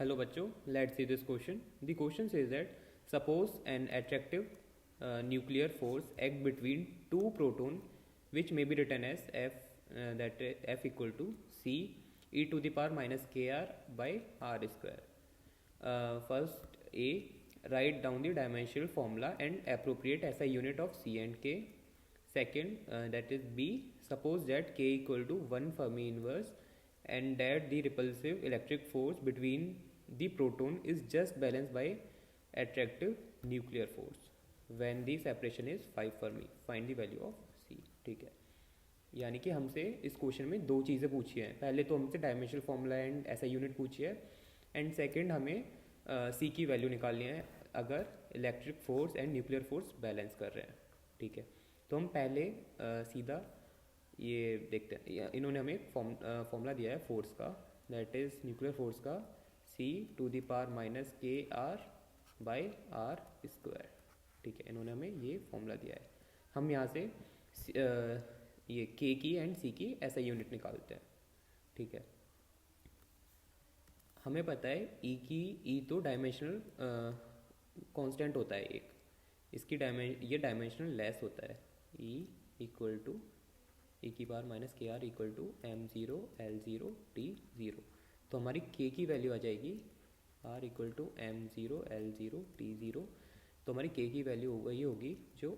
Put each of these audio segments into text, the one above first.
Hello bachcho, let's see this question. The question says that suppose an attractive nuclear force act between two proton which may be written as F equal to C e to the power minus kr by r square. First A, write down the dimensional formula and appropriate SI unit of C and K. Second, that is B, suppose that K equal to 1 Fermi inverse and that the repulsive electric force between the proton is just balanced by attractive nuclear force when the separation is 5 Fermi. Find the value of C. ठीक है, यानी कि हमसे इस question में दो चीज़ें पूछी हैं. पहले तो हमसे dimensional formula and SI unit पूछी है एंड सेकंड हमें सी की वैल्यू निकालनी है अगर electric force and nuclear force balance कर रहे हैं. ठीक है, तो हम पहले सीधा ये देखते हैं. इन्होंने हमें फॉर्मूला दिया है फोर्स का, दैट इज़ न्यूक्लियर फोर्स का C to the power minus K R by R square. ठीक है, इन्होंने हमें ये फॉर्मूला दिया है. हम यहाँ से ये K की एंड C की SI यूनिट निकालते हैं. ठीक है, हमें पता है E तो डायमेंशनल कांस्टेंट होता है एक, इसकी ये डायमेंशनल लेस होता है. E इक्वल टू e की power minus K R equal to m0 L0 T0. तो हमारी K की वैल्यू आ जाएगी R equal to m0 L0 T0. तो हमारी K की वैल्यू वही होगी जो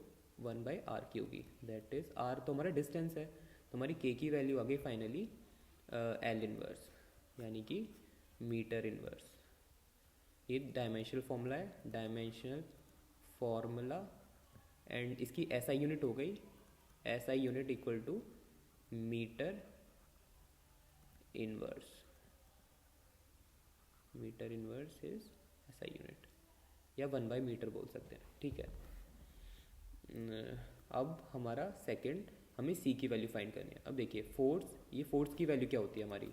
1 बाई आर की होगी, दैट इज़ R तो हमारा डिस्टेंस है. तो हमारी K की वैल्यू आ गई फाइनली L इनवर्स, यानी कि मीटर इनवर्स. ये डायमेंशनल फॉर्मूला है, डायमेंशनल फॉर्मूला एंड इसकी SI यूनिट हो गई SI unit equal to metre inverse. Metre inverse is SI unit या 1 बाई मीटर बोल सकते हैं. ठीक है, अब हमारा सेकंड, हमें C की वैल्यू फाइंड करनी है. अब देखिए फोर्स, ये फोर्स की वैल्यू क्या होती है हमारी,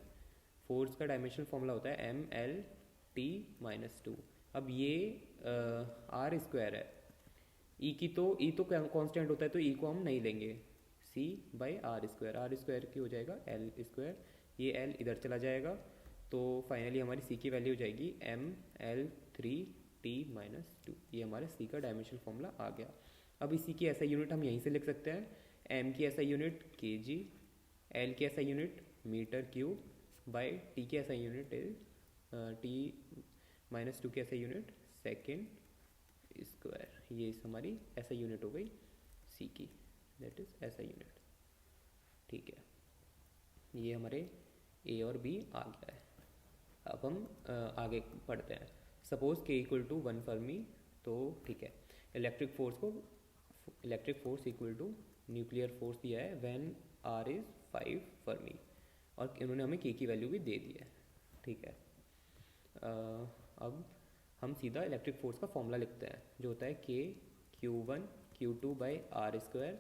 फोर्स का डायमेंशनल फॉर्मूला होता है ML T माइनस 2. अब ये R स्क्वायर है, E तो कांस्टेंट होता है तो E को हम नहीं लेंगे, C बाई आर स्क्वायर की हो जाएगा L स्क्वायर. ये L इधर चला जाएगा तो फाइनली हमारी C की वैल्यू हो जाएगी ML3T माइनस 2. ये हमारे C का डायमेंशनल फॉर्मूला आ गया. अब इसी की SI यूनिट हम यहीं से लिख सकते हैं. M की SI यूनिट kg, L की SI unit metre cube by T की SI यूनिट T माइनस 2 की SI यूनिट सेकेंड स्क्वायर. ये हमारी SI यूनिट हो गई C की, दैट इज SI यूनिट. ठीक है, ये हमारे A और B आ गया है. अब हम आगे पढ़ते हैं. Suppose K equal to 1 fermi, तो ठीक है, electric force equal to nuclear force दिया है व्हेन R इज 5 फर्मी और इन्होंने हमें K की वैल्यू भी दे दी है. ठीक है, अब हम सीधा इलेक्ट्रिक फोर्स का फॉर्मूला लिखते हैं जो होता है K Q1 Q2 by R square.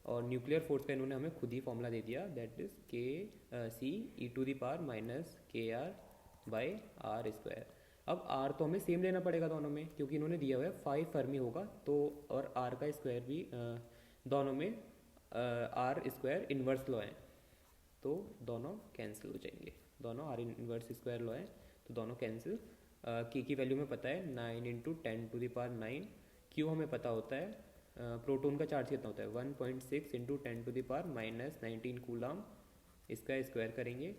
और न्यूक्लियर फोर्स का इन्होंने हमें खुद ही फॉर्मूला दे दिया, that is C e to the power minus K R by R square. अब R तो हमें सेम लेना पड़ेगा दोनों में क्योंकि इन्होंने दिया हुआ है 5 फर्मी होगा तो, और R का स्क्वायर भी दोनों में R स्क्वायर इन्वर्स लो है तो दोनों कैंसिल हो जाएंगे. दोनों R इन्वर्स स्क्वायर लो है तो दोनों कैंसिल. K की वैल्यू में पता है 9 into 10 to the power 9. Q हमें पता होता है, प्रोटोन का चार्ज कितना होता है 1.6 into 10 to the power minus 19 coulomb. इसका स्क्वायर करेंगे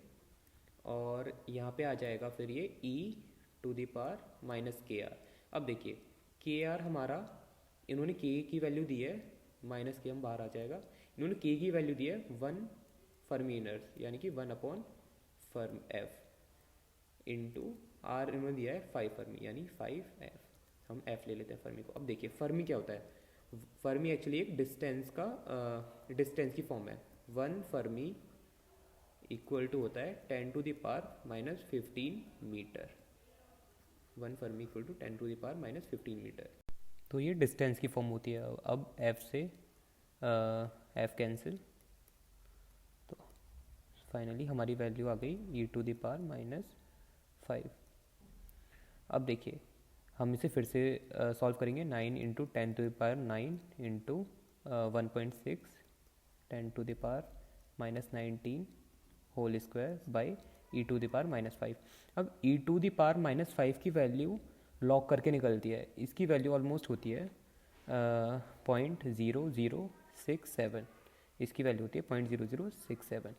और यहाँ पे आ जाएगा फिर ये E to the power minus K R. अब देखिए के आर हमारा, इन्होंने K की वैल्यू दी है, माइनस के हम बाहर आ जाएगा. इन्होंने K की वैल्यू दी है 1 फर्मी इनर्स यानी कि 1 upon firm F into R इन्होंने दिया है 5 फर्मी यानी 5F. हम F ले लेते हैं फर्मी को. अब देखिए फर्मी क्या होता है, फर्मी एक्चुअली एक डिस्टेंस की फॉर्म है. 1 फर्मी इक्वल टू होता है 10 to the power minus 15 metre. 1 fermi equal to 10 to the power minus 15 metre. तो ये डिस्टेंस की फॉर्म होती है. अब F से F कैंसिल, तो फाइनली हमारी वैल्यू आ गई e to the power minus 5. अब देखिए हम इसे फिर से सॉल्व करेंगे. 9 into 10 to the power 9 into 1.6 10 to the power minus 19 whole square by E to the power -5। अब ई टू द पावर -5 की वैल्यू लॉग करके निकलती है, इसकी वैल्यू ऑलमोस्ट होती है 0.0067, इसकी वैल्यू होती है 0.0067।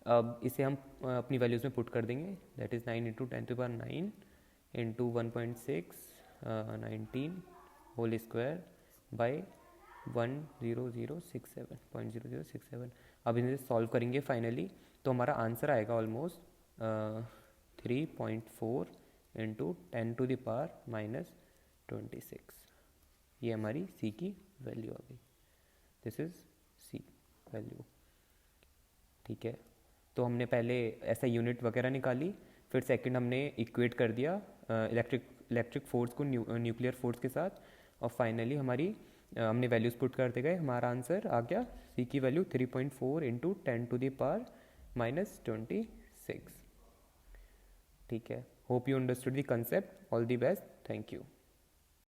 अब इसे हम अपनी वैल्यूज़ में पुट कर देंगे, that is 9 into 10⁹ into 1.6 19 whole square by 10067 अब इन्हें सॉल्व करेंगे फाइनली, तो हमारा आंसर आएगा ऑलमोस्ट 3.4 इंटू 10⁻26। ये हमारी सी की वैल्यू आ गई, दिस इज़ सी वैल्यू। ठीक है, तो हमने पहले ऐसा यूनिट वगैरह निकाली, फिर सेकंड हमने इक्वेट कर दिया इलेक्ट्रिक फोर्स को न्यूक्लियर फोर्स के साथ, और फाइनली हमारी हमने वैल्यूज पुट करते गए, हमारा आंसर आ गया सी की वैल्यू 3.4 इंटू 10⁻26। ठीक है, hope you understood the concept, all the best, thank you.